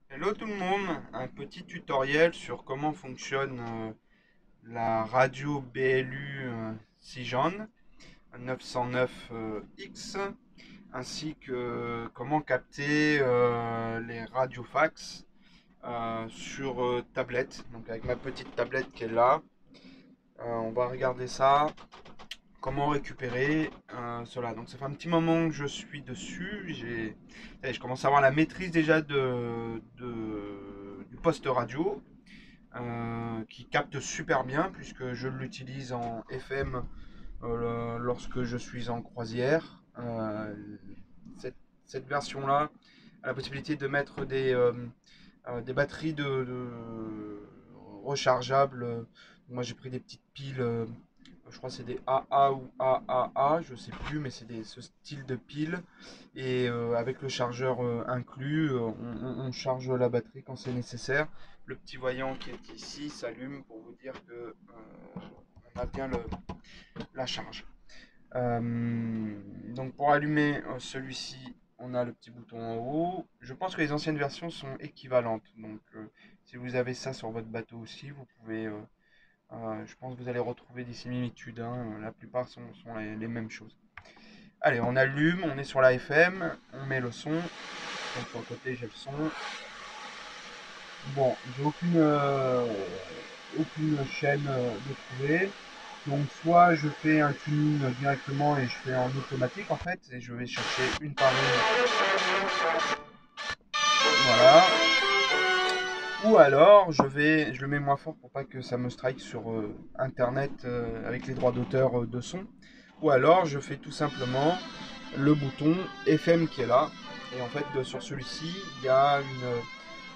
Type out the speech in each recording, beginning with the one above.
Hello tout le monde, un petit tutoriel sur comment fonctionne la radio BLU Sijan 909X ainsi que comment capter les radiofax sur tablette. Donc avec ma petite tablette qui est là, on va regarder ça. Comment récupérer cela. Donc ça fait un petit moment que je suis dessus. Je commence à avoir la maîtrise déjà du poste radio qui capte super bien puisque je l'utilise en FM lorsque je suis en croisière. Cette, cette version-là a la possibilité de mettre des batteries rechargeables. Moi j'ai pris des petites piles, je crois que c'est des AA ou AAA, je sais plus, mais c'est ce style de pile. Et avec le chargeur inclus, on charge la batterie quand c'est nécessaire. Le petit voyant qui est ici s'allume pour vous dire que on a bien la charge. Donc pour allumer celui-ci, on a le petit bouton en haut. Je pense que les anciennes versions sont équivalentes. Donc si vous avez ça sur votre bateau aussi, vous pouvez, je pense que vous allez retrouver des similitudes, hein. La plupart sont les mêmes choses. Allez, on allume, on est sur la FM, on met le son. Donc sur le côté, j'ai le son. Bon, j'ai aucune chaîne de trouver. Donc soit je fais un tuning directement et je fais en automatique en fait, et je vais chercher une par une. Voilà. Ou alors je le mets moins fort pour pas que ça me strike sur internet avec les droits d'auteur de son. Ou alors je fais tout simplement le bouton FM qui est là. Et en fait sur celui-ci il y a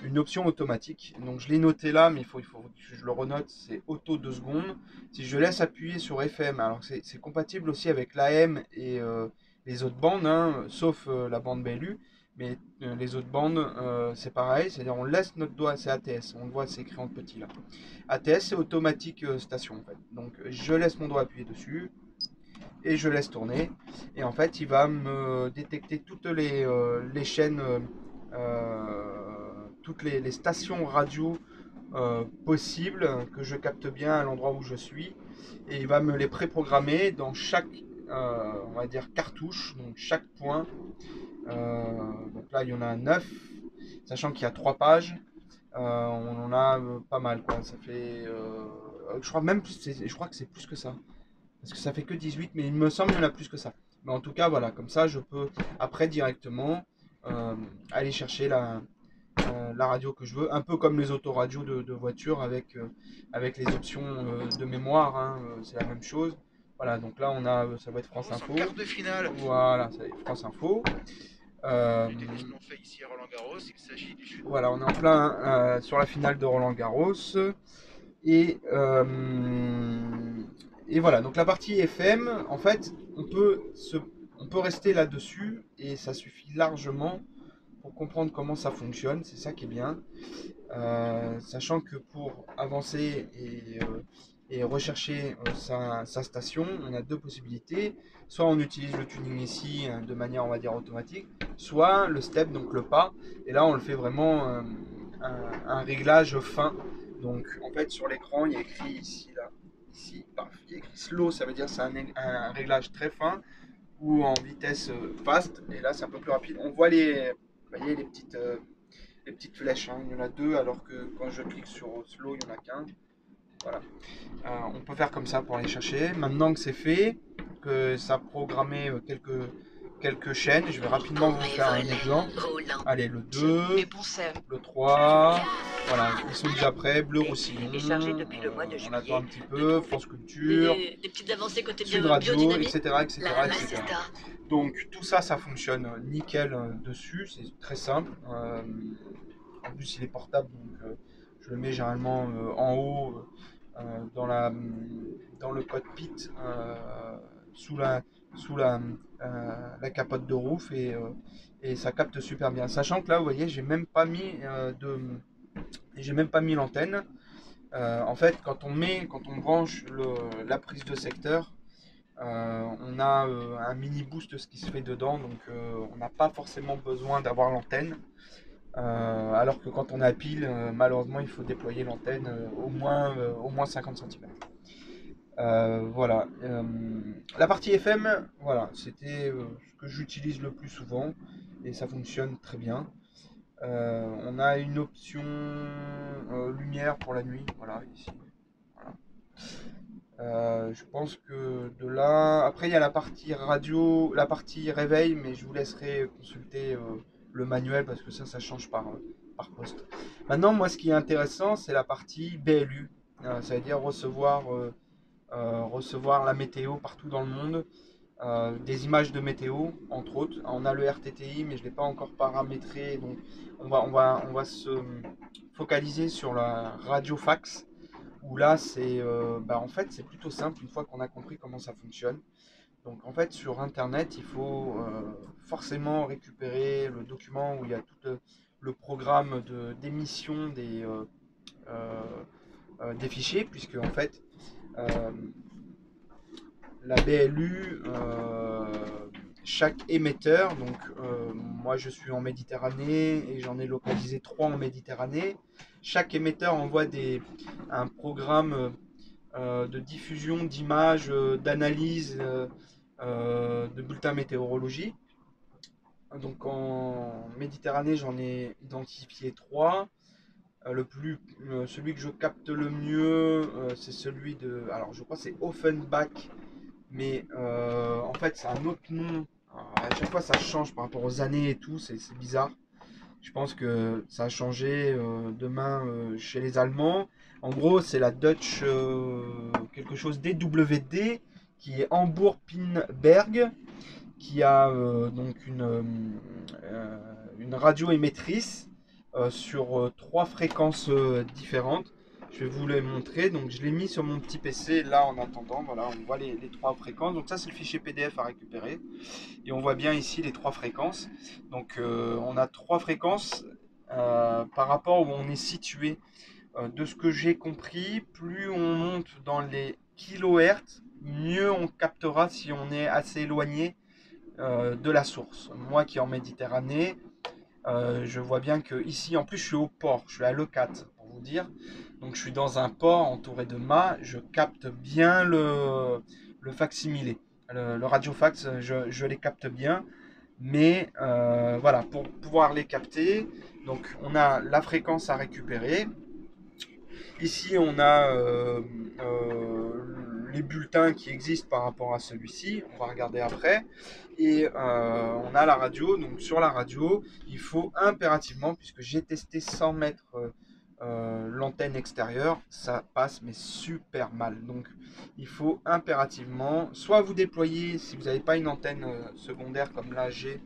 une option automatique. Donc je l'ai noté là, mais il faut que je le renote, c'est auto 2 secondes. Si je laisse appuyer sur FM, alors c'est compatible aussi avec l'AM et les autres bandes, hein, sauf la bande BLU. Mais les autres bandes, c'est pareil, c'est-à-dire on laisse notre doigt, c'est ATS, on le voit, c'est écrit en petit là. ATS, c'est automatique station en fait. Donc je laisse mon doigt appuyer dessus et je laisse tourner. Et en fait, il va me détecter toutes les chaînes, toutes les stations radio possibles que je capte bien à l'endroit où je suis. Et il va me les préprogrammer dans chaque, on va dire, cartouche, donc chaque point. Donc là, il y en a 9, sachant qu'il y a 3 pages. On en a pas mal, quoi. Ça fait, je crois même, je crois que c'est plus que ça. Parce que ça fait que 18, mais il me semble qu'il y en a plus que ça. Mais en tout cas, voilà, comme ça, je peux après directement euh, aller chercher la radio que je veux, un peu comme les autoradios de voiture avec les options de mémoire, hein, c'est la même chose. Voilà, donc là on a, ça va être France Info. Quart de finale. Voilà, ça va être France Info. Du déplacement fait ici à Roland Garros, il s'agit du. Voilà, on est en plein sur la finale de Roland Garros. Et, euh, et voilà, donc la partie FM, en fait, on peut rester là-dessus et ça suffit largement pour comprendre comment ça fonctionne. C'est ça qui est bien. Sachant que pour avancer et rechercher sa station, on a deux possibilités. Soit on utilise le tuning ici de manière, on va dire, automatique, soit le step, donc le pas. Et là, on le fait vraiment un réglage fin. Donc, en fait, sur l'écran, il y a écrit ici, là, ici, paf, il y a écrit slow, ça veut dire c'est un réglage très fin ou en vitesse fast. Et là, c'est un peu plus rapide. On voit vous voyez, les petites flèches, hein. Il y en a deux, alors que quand je clique sur slow, il n'y en a qu'un. Voilà. On peut faire comme ça pour aller chercher. Maintenant que c'est fait, que ça a programmé quelques chaînes, je vais rapidement vous faire un exemple. Allez, le 2, le 3, voilà, ils sont déjà prêts. Bleu Roussillon, on attend un petit peu, France Culture, Sud Radio, etc., etc., etc. Donc tout ça, ça fonctionne nickel dessus, c'est très simple. En plus, il est portable, donc je le mets généralement en haut dans le cockpit sous sous la capote de roof et ça capte super bien. Sachant que là, vous voyez, j'ai même pas mis l'antenne. En fait, quand on branche la prise de secteur, on a un mini boost ce qui se fait dedans, donc on n'a pas forcément besoin d'avoir l'antenne. Alors que quand on est à pile, malheureusement, il faut déployer l'antenne au moins 50 centimètres. Voilà. La partie FM, voilà, c'était ce que j'utilise le plus souvent et ça fonctionne très bien. On a une option lumière pour la nuit, voilà, ici. Voilà. Je pense que de là. Après, il y a la partie radio, la partie réveil, mais je vous laisserai consulter le manuel parce que ça change par poste. Maintenant, moi, ce qui est intéressant, c'est la partie BLU. Ça veut dire recevoir la météo partout dans le monde, des images de météo, entre autres. On a le RTTI, mais je ne l'ai pas encore paramétré, donc on va se focaliser sur la radio fax, où là, en fait, c'est plutôt simple une fois qu'on a compris comment ça fonctionne. Donc, en fait, sur Internet, il faut forcément récupérer le document où il y a tout le programme d'émission euh, des fichiers, puisque en fait, euh, la BLU, chaque émetteur, donc moi je suis en Méditerranée et j'en ai localisé 3 en Méditerranée. Chaque émetteur envoie un programme de diffusion d'images, d'analyse, de bulletins météorologie. Donc en Méditerranée, j'en ai identifié 3. Celui que je capte le mieux, c'est celui de. Alors je crois que c'est Offenbach, mais en fait c'est un autre nom. Alors, à chaque fois ça change par rapport aux années et tout, c'est bizarre. Je pense que ça a changé demain chez les Allemands. En gros, c'est la Dutch quelque chose DWD qui est Hambourg-Pinberg, qui a donc une radio émettrice sur 3 fréquences différentes. Je vais vous les montrer. Donc, je l'ai mis sur mon petit PC là en attendant. Voilà, on voit les 3 fréquences. Donc, ça, c'est le fichier PDF à récupérer. Et on voit bien ici les 3 fréquences. Donc on a 3 fréquences par rapport où on est situé. De ce que j'ai compris, plus on monte dans les kilohertz, mieux on captera si on est assez éloigné de la source. Moi qui est en Méditerranée, je vois bien que ici, en plus je suis au port, je suis à Leucate pour vous dire. Donc je suis dans un port entouré de mâts, je capte bien le facsimilé. Le radiofax, je les capte bien. Mais voilà, pour pouvoir les capter, donc on a la fréquence à récupérer. Ici, on a les bulletins qui existent par rapport à celui-ci. On va regarder après. Et on a la radio. Donc sur la radio, il faut impérativement, puisque j'ai testé sans mettre l'antenne extérieure, ça passe mais super mal. Donc il faut impérativement, soit vous déployer, si vous n'avez pas une antenne secondaire comme là j'ai,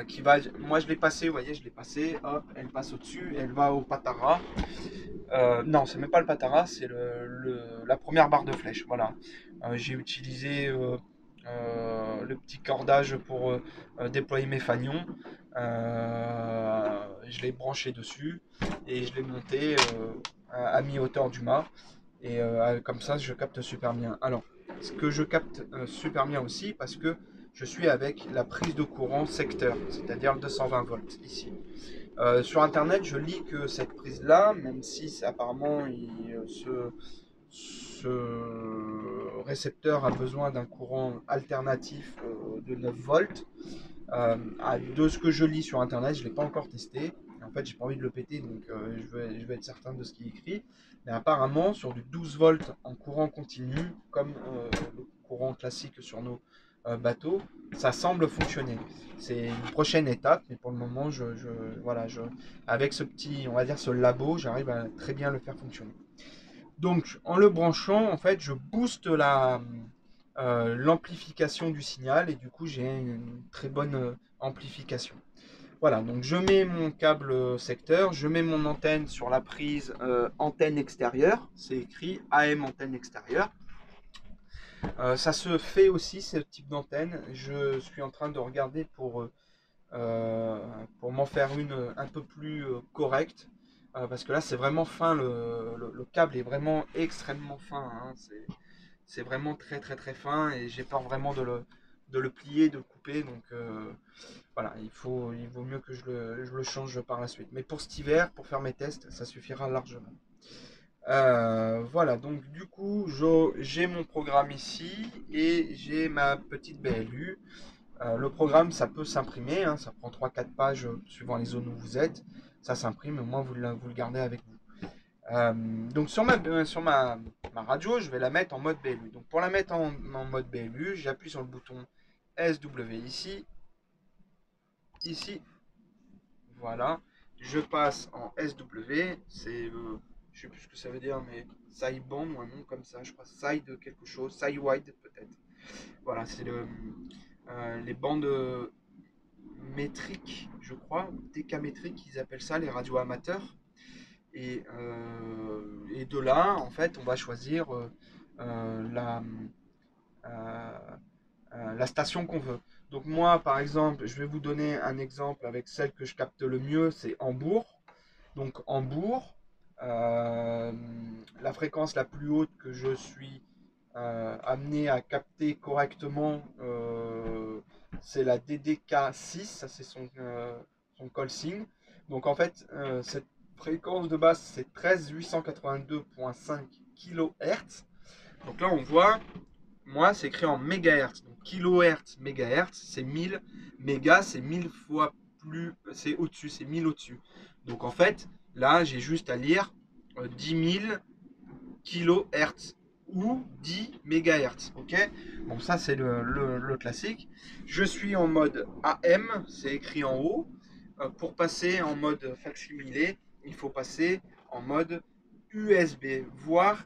qui va, moi je l'ai passé, vous voyez, je l'ai passé, hop, elle passe au-dessus et elle va au Patara. Non, c'est même pas le Patara, c'est la première barre de flèche. Voilà. J'ai utilisé le petit cordage pour déployer mes fanions. Je l'ai branché dessus et je l'ai monté à mi-hauteur du mât. Et comme ça, je capte super bien. Alors, ce que je capte super bien aussi, parce que je suis avec la prise de courant secteur, c'est-à-dire le 220 volts ici. Sur internet, je lis que cette prise-là, même si apparemment ce récepteur a besoin d'un courant alternatif de 9 volts, de ce que je lis sur internet, je ne l'ai pas encore testé. En fait, j'ai pas envie de le péter, donc je vais être certain de ce qui est écrit. Mais apparemment, sur du 12 volts en courant continu, comme le courant classique sur nos bateaux, ça semble fonctionner. C'est une prochaine étape, mais pour le moment, voilà, avec ce petit, on va dire ce labo, j'arrive à très bien le faire fonctionner. Donc, en le branchant, en fait, je booste l'amplification du signal et du coup, j'ai une très bonne amplification. Voilà, donc je mets mon câble secteur, je mets mon antenne sur la prise antenne extérieure, c'est écrit AM antenne extérieure. Ça se fait aussi ce type d'antenne. Je suis en train de regarder pour m'en faire une un peu plus correcte. Parce que là c'est vraiment fin, le câble est vraiment extrêmement fin, hein. C'est vraiment très très très fin et j'ai peur vraiment de le plier, de le couper. Donc voilà, il vaut mieux que je le change par la suite. Mais pour cet hiver, pour faire mes tests, ça suffira largement. Voilà, donc du coup, j'ai mon programme ici et j'ai ma petite BLU. Le programme, ça peut s'imprimer, hein, ça prend 3-4 pages suivant les zones où vous êtes. Ça s'imprime, au moins vous le gardez avec vous. Donc sur ma radio, je vais la mettre en mode BLU. Donc pour la mettre en mode BLU, j'appuie sur le bouton SW ici, voilà. Je passe en SW, je sais plus ce que ça veut dire, mais sideband ou un nom comme ça, je crois side quelque chose, sidewide peut-être. Voilà, c'est les bandes métriques, je crois, décamétriques, ils appellent ça, les radios amateurs. Et de là, en fait, on va choisir euh, la, euh, la station qu'on veut. Donc moi, par exemple, je vais vous donner un exemple avec celle que je capte le mieux, c'est Hambourg. Donc Hambourg, euh, la fréquence la plus haute que je suis amené à capter correctement, c'est la DDK6, ça c'est son call sign. Donc en fait, cette fréquence de base, c'est 13882.5 kHz. Donc là, on voit, moi, c'est écrit en mégahertz. Donc kilohertz, mégahertz, c'est 1000. Méga, c'est 1000 fois plus, c'est au-dessus, c'est 1000 au-dessus. Donc en fait, là, j'ai juste à lire 10 000 kHz ou 10 mégahertz. Ok. Bon, ça, c'est le classique. Je suis en mode AM, c'est écrit en haut. Pour passer en mode facsimilé, il faut passer en mode USB, voire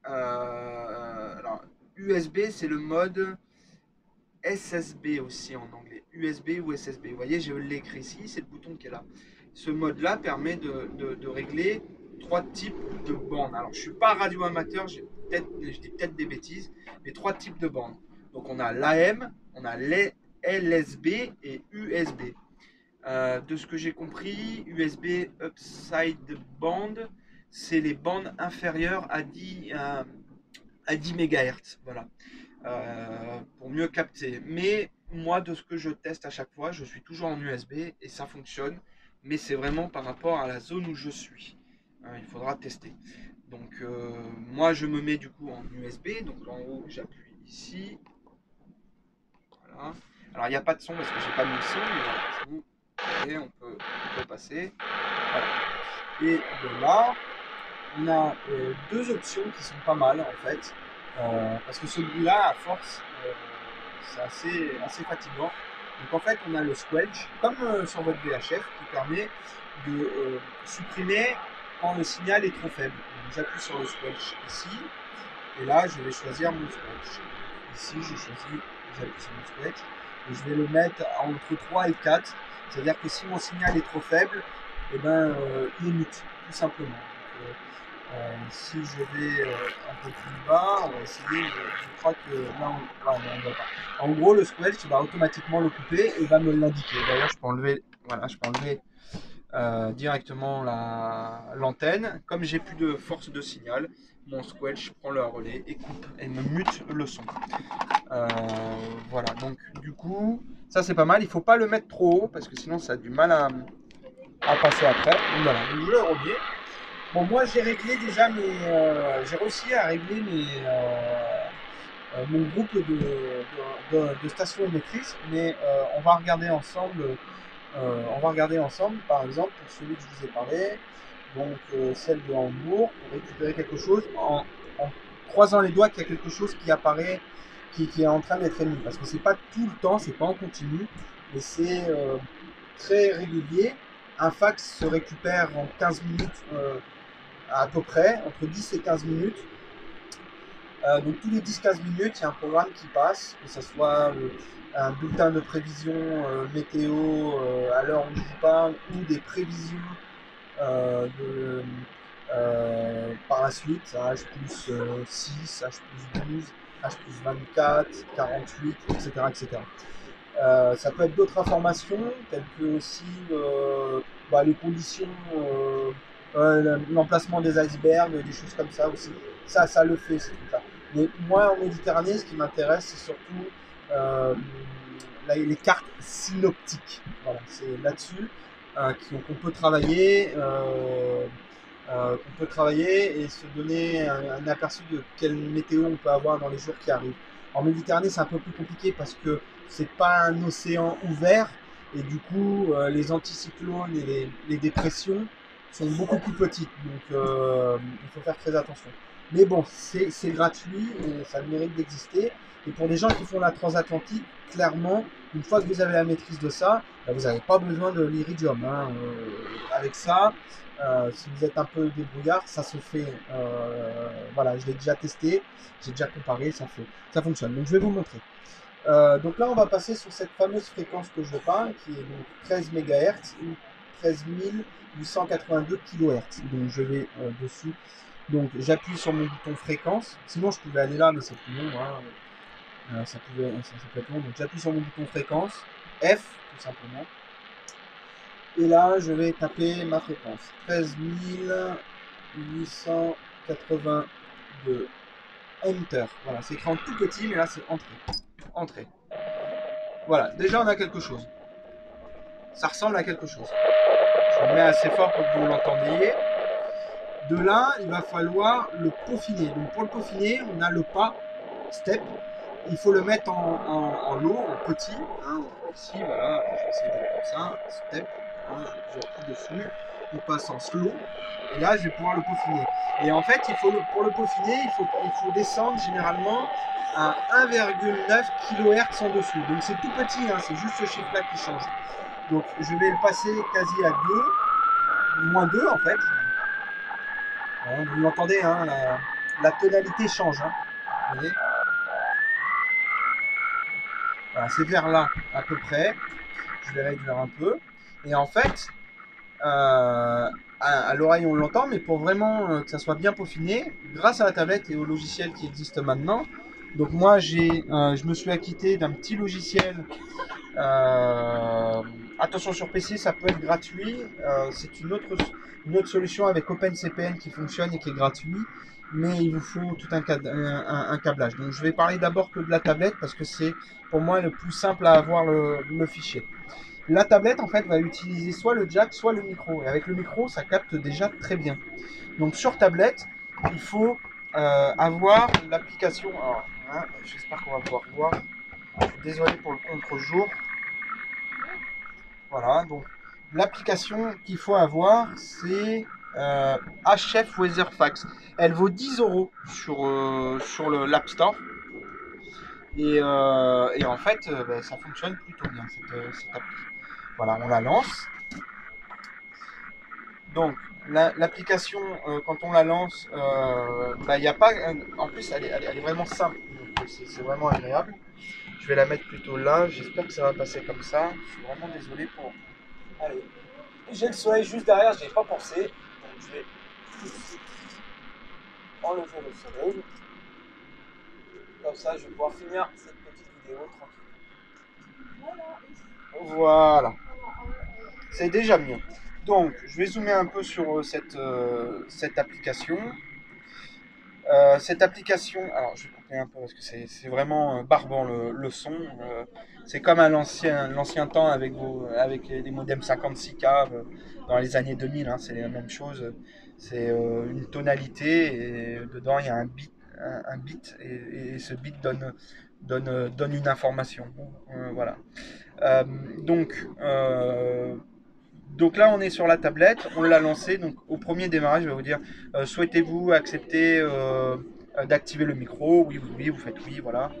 alors, USB, c'est le mode SSB aussi en anglais. USB ou SSB. Vous voyez, je l'ai écrit ici, c'est le bouton qui est là. Ce mode-là permet de régler 3 types de bandes. Alors, je ne suis pas radio amateur, je dis peut-être des bêtises, mais 3 types de bandes. Donc, on a l'AM, on a LSB et USB. De ce que j'ai compris, USB Upside Band, c'est les bandes inférieures à 10 MHz. Voilà. Pour mieux capter. Mais moi, de ce que je teste à chaque fois, je suis toujours en USB et ça fonctionne. Mais c'est vraiment par rapport à la zone où je suis. Il faudra tester. Donc, moi, je me mets du coup en USB. Donc, en haut, j'appuie ici. Voilà. Alors, il n'y a pas de son parce que j'ai pas mis le son. Mais voilà, c'est bon. Et on peut passer. Voilà. Et de là, on a 2 options qui sont pas mal en fait. Parce que celui-là, à force, c'est assez fatigant. Donc en fait, on a le squelch, comme sur votre VHF, qui permet de supprimer quand le signal est trop faible. Donc j'appuie sur le squelch ici, et là, je vais choisir mon squelch. Ici, j'appuie sur mon squelch, et je vais le mettre entre 3 et 4. C'est-à-dire que si mon signal est trop faible, eh ben, il est mute, tout simplement. Donc, si je vais un peu plus bas, on va essayer, je crois que là, on ne va pas. En gros, le squelch va automatiquement le couper et va me l'indiquer. D'ailleurs, je peux enlever, voilà, directement l'antenne. Comme j'ai plus de force de signal, mon squelch prend le relais et coupe et me mute le son. Voilà, donc du coup, ça c'est pas mal. Il faut pas le mettre trop haut parce que sinon ça a du mal à passer après. Donc voilà, donc je le remets. Bon, moi j'ai réglé déjà j'ai réussi à régler mon groupe de stations émettrices, mais on va regarder ensemble, par exemple, pour celui que je vous ai parlé, donc celle de Hambourg, pour récupérer quelque chose en croisant les doigts qu'il y a quelque chose qui apparaît, qui est en train d'être émis, parce que c'est pas tout le temps, c'est pas en continu, mais c'est très régulier. Un fax se récupère en 15 minutes à peu près, entre 10 et 15 minutes. Donc tous les 10-15 minutes, il y a un programme qui passe, que ce soit un bulletin de prévision météo à l'heure où je vous parle, ou des prévisions par la suite, H plus 6, H plus 12, H plus 24, 48, etc. etc. Ça peut être d'autres informations, telles que aussi les conditions, l'emplacement des icebergs, des choses comme ça aussi. Ça le fait, ces trucs-là. Mais moi, en Méditerranée, ce qui m'intéresse, c'est surtout les cartes synoptiques. Voilà, c'est là-dessus qu'on peut travailler. Qu'on peut travailler et se donner un aperçu de quelle météo on peut avoir dans les jours qui arrivent. En Méditerranée, c'est un peu plus compliqué parce que c'est pas un océan ouvert et du coup, les anticyclones et les dépressions sont beaucoup plus petites. Donc, il faut faire très attention. Mais bon, c'est gratuit et ça mérite d'exister. Et pour les gens qui font la transatlantique, clairement, une fois que vous avez la maîtrise de ça, bah, vous n'avez pas besoin de l'iridium. Hein. Avec ça, si vous êtes un peu débrouillard, ça se fait. Voilà, je l'ai déjà testé, j'ai déjà comparé, ça fonctionne. Donc je vais vous montrer. Donc là, on va passer sur cette fameuse fréquence que je parle, qui est donc 13 MHz ou 13 882 kHz. Donc je vais dessus. Donc j'appuie sur mon bouton fréquence. Sinon, je pouvais aller là, mais c'est plus long. Hein. Ça peut être long. Donc j'appuie sur mon bouton fréquence, F tout simplement. Et là, je vais taper ma fréquence. 13 882. Enter. Voilà, c'est écrit en tout petit, mais là, c'est entrée. Entrée. Voilà, déjà, on a quelque chose. Ça ressemble à quelque chose. Je le mets assez fort pour que vous l'entendiez. De là, il va falloir le peaufiner. Donc, pour le peaufiner, on a le pas, step. Il faut le mettre en low, en petit. Hein, ici, voilà, je vais essayer d'être comme ça. Step. Hein, j'appuie dessus. On passe en slow. Et là, je vais pouvoir le peaufiner. Et en fait, pour le peaufiner, il faut descendre généralement à 1,9 kHz en dessous. Donc c'est tout petit, hein, c'est juste ce chiffre-là qui change. Donc je vais le passer quasi à 2, moins 2 en fait. Hein, vous l'entendez, hein, la tonalité change. Hein, vous voyez, voilà, c'est vers là à peu près. Je vais réduire un peu. Et en fait, à l'oreille on l'entend, mais pour vraiment que ça soit bien peaufiné, grâce à la tablette et au logiciel qui existe maintenant. Donc moi je me suis acquitté d'un petit logiciel. Attention, sur PC ça peut être gratuit. C'est une autre solution avec OpenCPN qui fonctionne et qui est gratuit. Mais il vous faut tout un câblage. Donc je vais parler d'abord que de la tablette parce que c'est pour moi le plus simple à avoir le fichier. La tablette, en fait, va utiliser soit le jack, soit le micro. Et avec le micro, ça capte déjà très bien. Donc, sur tablette, il faut avoir l'application. Alors, hein, j'espère qu'on va pouvoir voir. Désolé pour le contre-jour. Voilà, donc l'application qu'il faut avoir, c'est HF Weatherfax. Elle vaut 10 € sur l'App Store. Et en fait, bah, ça fonctionne plutôt bien, cette appli. Voilà, on la lance. Donc, l'application, quand on la lance, bah, y a pas. En plus, elle est vraiment simple. C'est vraiment agréable. Je vais la mettre plutôt là. J'espère que ça va passer comme ça. Je suis vraiment désolé pour. Allez. J'ai le soleil juste derrière, je n'y ai pas pensé. Donc, je vais tout de suite enlever le soleil. Comme ça, je vais pouvoir finir cette petite vidéo tranquille. Voilà. C'est déjà mieux. Donc, je vais zoomer un peu sur cette application. Cette application, alors je vais couper un peu parce que c'est vraiment barbant le son. C'est comme à l'ancien temps avec les modems 56K dans les années 2000, hein, c'est la même chose. C'est une tonalité et dedans il y a un bit et ce bit donne une information. Voilà. Euh, donc, euh, donc là, on est sur la tablette, on l'a lancé. Donc au premier démarrage, je vais vous dire souhaitez-vous accepter d'activer le micro? Oui, oui, oui, vous faites oui, voilà.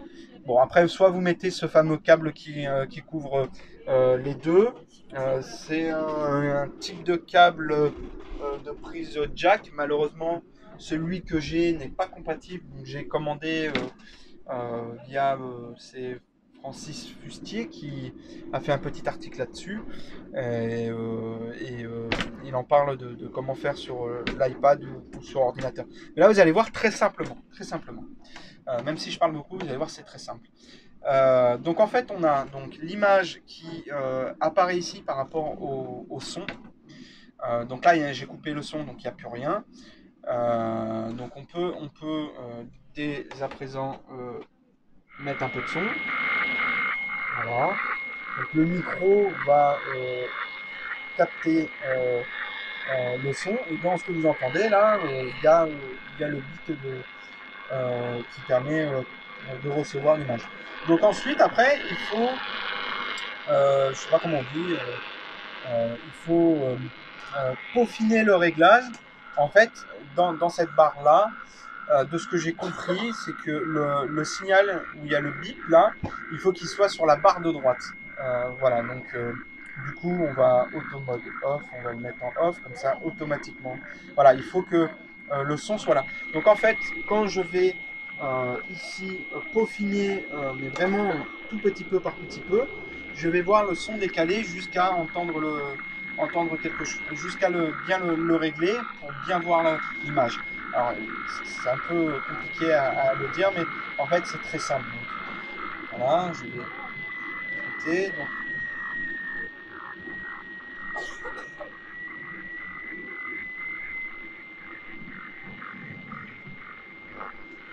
Bon, après, soit vous mettez ce fameux câble qui couvre les deux. C'est un type de câble de prise jack. Malheureusement, celui que j'ai n'est pas compatible. Donc j'ai commandé via c'est Francis Fustier qui a fait un petit article là-dessus et il en parle de comment faire sur l'iPad ou sur ordinateur. Mais là vous allez voir très simplement, même si je parle beaucoup, vous allez voir c'est très simple. Donc en fait on a donc l'image qui apparaît ici par rapport au son. Donc là j'ai coupé le son donc il n'y a plus rien. Donc on peut dès à présent mettre un peu de son. Voilà. Donc le micro va capter le son, et dans ce que vous entendez là, il y a le bit qui permet de recevoir l'image. Donc ensuite, après, il faut, je sais pas comment on dit, il faut peaufiner le réglage. En fait, dans cette barre-là, de ce que j'ai compris, c'est que le signal où il y a le bip là, il faut qu'il soit sur la barre de droite. Voilà, donc du coup, on va auto mode off, on va le mettre en off, comme ça, automatiquement. Voilà, il faut que le son soit là. Donc en fait, quand je vais ici peaufiner, mais vraiment tout petit peu par petit peu, je vais voir le son décalé jusqu'à entendre quelque chose, jusqu'à bien le régler pour bien voir l'image. Alors, c'est un peu compliqué à le dire, mais en fait, c'est très simple. Donc, voilà, je vais écouter. Donc,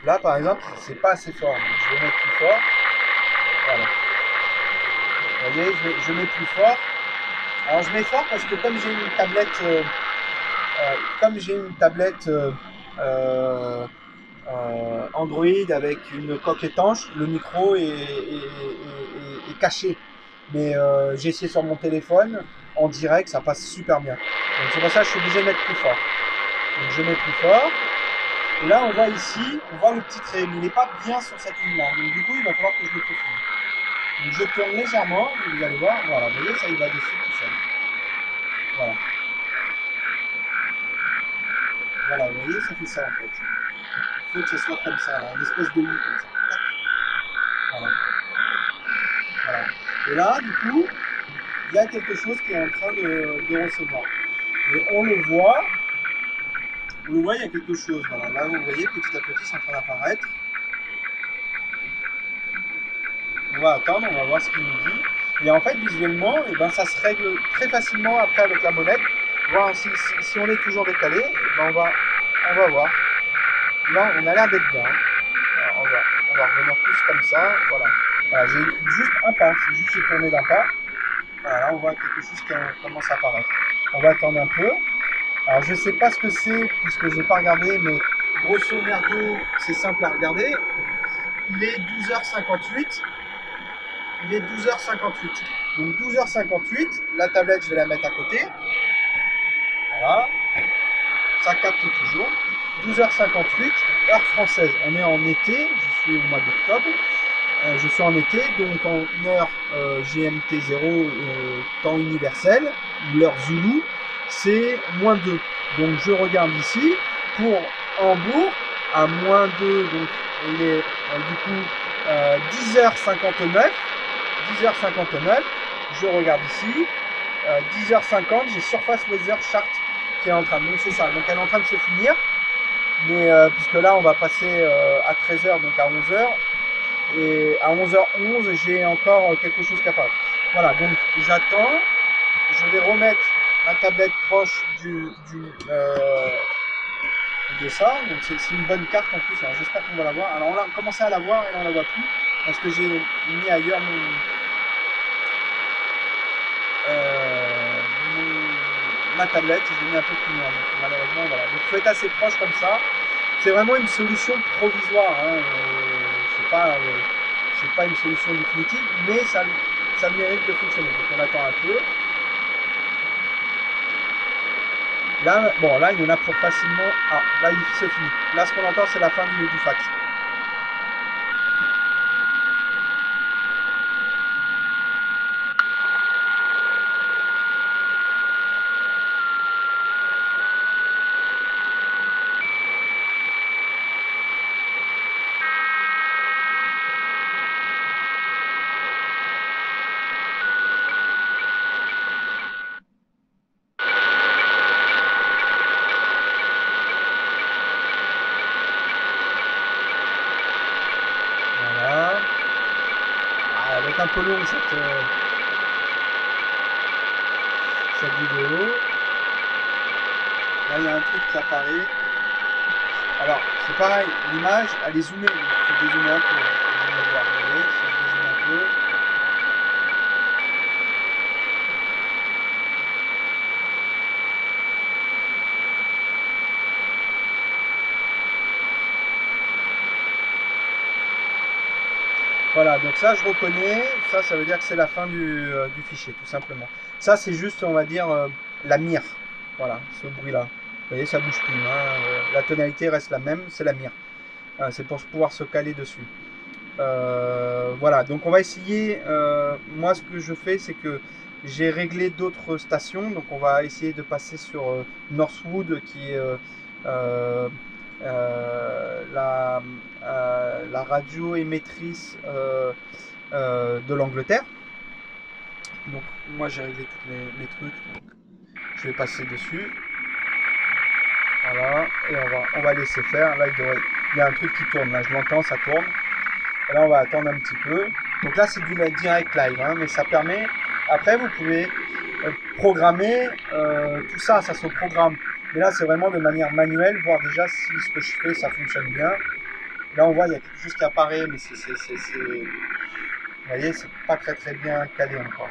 là, par exemple, c'est pas assez fort. Donc, je vais mettre plus fort. Voilà. Vous voyez, je mets plus fort. Alors, je mets fort parce que comme j'ai une tablette, euh, Android avec une coque étanche, le micro est caché. Mais j'ai essayé sur mon téléphone, en direct, ça passe super bien. Donc c'est pour ça que je suis obligé de mettre plus fort. Donc je mets plus fort. Et là, on voit ici, on voit le petit trait, mais il n'est pas bien sur cette ligne-là. Donc du coup, il va falloir que je le peaufine. Donc je tourne légèrement, et vous allez voir, voilà, vous voyez, ça il va dessus tout seul. Voilà. Voilà, vous voyez, ça fait ça en fait. Il faut que ça soit comme ça, là, une espèce de U comme ça. Voilà. Voilà. Et là, du coup, il y a quelque chose qui est en train de recevoir. Et on le voit, il y a quelque chose. Voilà. Là, vous voyez, petit à petit, c'est en train d'apparaître. On va attendre, on va voir ce qu'il nous dit. Et en fait, visuellement, eh ben, ça se règle très facilement après avec la molette. Voir si on est toujours décalé, eh ben, on va voir. Là, on a l'air d'être bien. Alors, on va revenir plus comme ça. Voilà. Voilà, j'ai juste un pas, j'ai tourné d'un pas. Voilà, là, on voit quelque chose qui commence à apparaître. On va attendre un peu. Alors je sais pas ce que c'est puisque j'ai pas regardé, mais grosso merdo, c'est simple à regarder. Il est 12h58. Il est 12h58. Donc 12h58, la tablette je vais la mettre à côté. Voilà. Ça capte toujours. 12h58, heure française. On est en été, je suis au mois d'octobre. Je suis en été, donc en heure GMT 0, temps universel, l'heure Zulu, c'est -2. Donc je regarde ici, pour Hambourg, à -2, donc il est du coup 10h59, 10h59, je regarde ici, 10h50, j'ai Surface Weather Chart qui est en train de, donc c'est ça, donc elle est en train de se finir, mais puisque là on va passer à 13h, donc à 11h, et à 11h11 j'ai encore quelque chose qui apparaît. Voilà, donc j'attends, je vais remettre ma tablette proche de ça, donc c'est une bonne carte en plus, alors j'espère qu'on va la voir. Alors on a commencé à la voir et là on la voit plus parce que j'ai mis ailleurs ma tablette, je l'ai mis un peu plus loin, donc malheureusement voilà. Donc il faut être assez proche comme ça. C'est vraiment une solution provisoire, hein. C'est pas une solution définitive, mais ça mérite de fonctionner. Donc on attend un peu. Là, bon, là, il y en a pour facilement. Ah, là, il se finit. Là, ce qu'on entend, c'est la fin du fax. Voilà. Ah, elle va être un peu longue cette vidéo. Là, il y a un truc qui apparaît. Alors, c'est pareil, l'image, elle est zoomée. Il faut dézoomer un peu. Vous allez voir, vous voyez, si je dézoome un peu. Voilà, donc ça je reconnais, ça veut dire que c'est la fin du fichier, tout simplement. Ça c'est juste, on va dire, la mire. Voilà, ce bruit-là. Vous voyez, ça bouge plus, hein. La tonalité reste la même, c'est la mire. C'est pour pouvoir se caler dessus. Voilà, donc on va essayer. Moi, ce que je fais, c'est que j'ai réglé d'autres stations. Donc, on va essayer de passer sur Northwood, qui est la radio émettrice de l'Angleterre. Donc, moi, j'ai réglé tous mes trucs. Donc, je vais passer dessus. Voilà, et on va laisser faire. Là, il y a un truc qui tourne. Là, je l'entends, ça tourne. Et là, on va attendre un petit peu. Donc là, c'est du direct live, hein, mais ça permet. Après, vous pouvez programmer tout ça, ça se programme. Mais là, c'est vraiment de manière manuelle, voir déjà si ce que je fais, ça fonctionne bien. Là, on voit, il y a quelque chose qui apparaît, mais vous voyez, c'est pas très bien calé encore.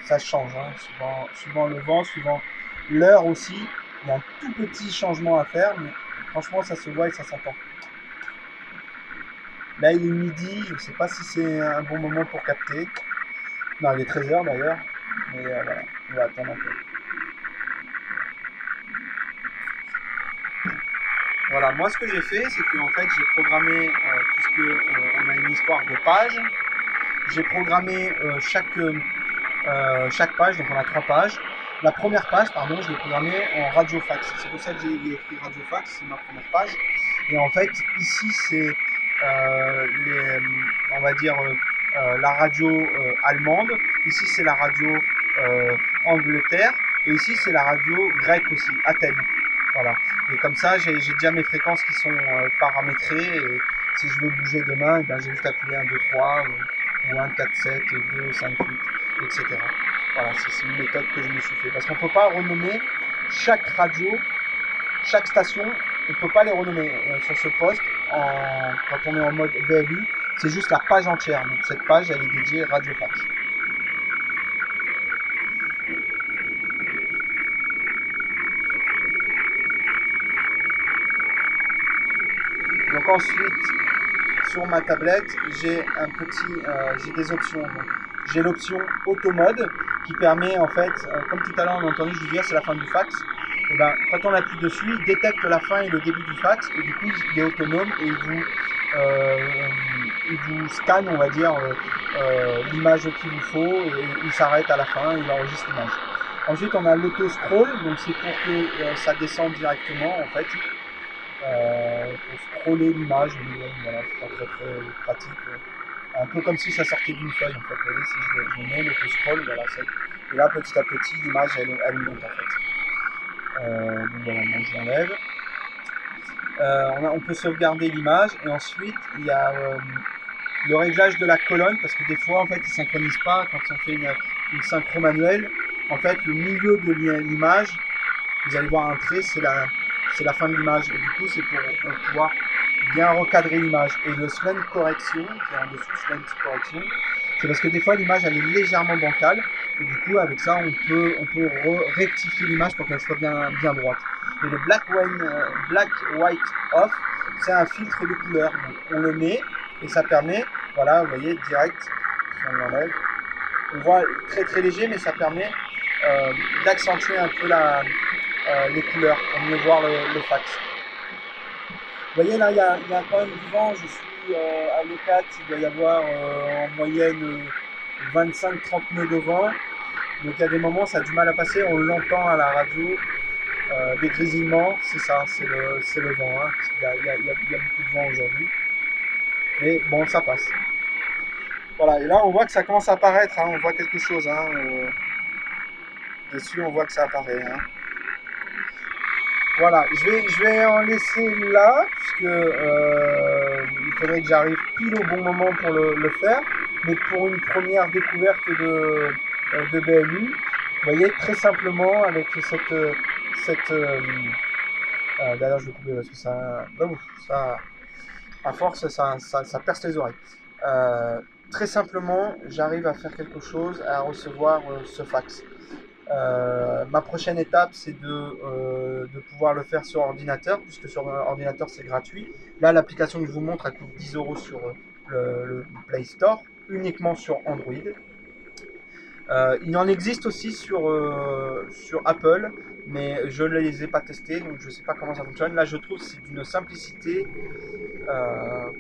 Ça change, hein, suivant le vent, suivant l'heure aussi. Il y a un tout petit changement à faire, mais franchement, ça se voit et ça s'entend. Là, il est midi, je ne sais pas si c'est un bon moment pour capter. Non, il est 13h d'ailleurs, mais voilà, on va attendre un peu. Voilà, moi ce que j'ai fait, c'est qu'en fait j'ai programmé, puisque on a une histoire de pages, j'ai programmé chaque page, donc on a 3 pages. La première page, pardon, je l'ai programmée en radiofax. C'est pour ça que j'ai écrit radiofax, c'est ma première page. Et en fait, ici c'est on va dire la radio allemande. Ici c'est la radio Angleterre. Et ici c'est la radio grecque aussi, Athènes. Voilà. Et comme ça, j'ai déjà mes fréquences qui sont paramétrées. Et si je veux bouger demain, ben, j'ai juste appuyé 1, 2, 3 ou 1, 4, 7, 2, 5, 8, etc. Voilà, c'est une méthode que je me suis fait. Parce qu'on ne peut pas renommer chaque radio, chaque station, on ne peut pas les renommer sur ce poste quand on est en mode BLU. C'est juste la page entière. Donc cette page, elle est dédiée radiofax. Donc ensuite, sur ma tablette, j'ai j'ai des options. J'ai l'option auto mode qui permet en fait, comme tout à l'heure on a entendu je vous dire c'est la fin du fax. Et ben, quand on appuie dessus, il détecte la fin et le début du fax et du coup il est autonome et il vous scanne, on va dire, l'image qu'il vous faut et il s'arrête à la fin, il enregistre l'image. Ensuite on a l'auto scroll, donc c'est pour que ça descende directement en fait. Pour scroller l'image, voilà, c'est pas très pratique. Un peu comme si ça sortait d'une feuille en fait. Vous voyez, si je mets l'auto-scroll, voilà, et là petit à petit l'image elle monte en fait. Donc voilà, moi je l'enlève. On peut sauvegarder l'image et ensuite il y a le réglage de la colonne parce que des fois en fait il ne synchronise pas quand on fait une synchro manuelle. En fait le milieu de l'image, vous allez voir un trait, c'est la fin de l'image et du coup c'est pour pouvoir bien recadrer l'image. Et le slant correction, qui est en dessous, slant correction, c'est parce que des fois l'image elle est légèrement bancale et du coup avec ça on peut rectifier l'image pour qu'elle soit bien droite. Et le black white off, c'est un filtre de couleur. Donc on le met et ça permet, voilà, vous voyez direct, si on l'enlève, on voit très léger mais ça permet d'accentuer un peu les couleurs pour mieux voir le fax. Vous voyez là, il y a quand même du vent. Je suis à l'E4, il doit y avoir en moyenne 25-30 nœuds de vent. Donc il y a des moments, ça a du mal à passer. On l'entend à la radio. Des grésillements, c'est ça, c'est le vent. Hein, parce qu'il y a beaucoup de vent aujourd'hui. Mais bon, ça passe. Voilà, et là on voit que ça commence à apparaître. Hein, on voit quelque chose. Hein, dessus, on voit que ça apparaît. Hein. Voilà, je vais en laisser là, puisque il faudrait que j'arrive pile au bon moment pour le faire. Mais pour une première découverte de BLU, vous voyez, très simplement, avec d'ailleurs, je vais couper parce que ça à force, ça perce les oreilles. Très simplement, j'arrive à faire quelque chose, à recevoir ce fax. Ma prochaine étape, c'est de pouvoir le faire sur ordinateur, puisque sur ordinateur, c'est gratuit. Là, l'application que je vous montre, elle coûte 10 € sur le Play Store, uniquement sur Android. Il en existe aussi sur Apple, mais je ne les ai pas testés, donc je ne sais pas comment ça fonctionne. Là, je trouve que c'est d'une simplicité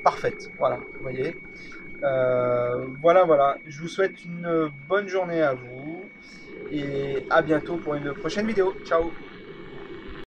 parfaite. Voilà, vous voyez. Voilà. Je vous souhaite une bonne journée à vous et à bientôt pour une prochaine vidéo. Ciao!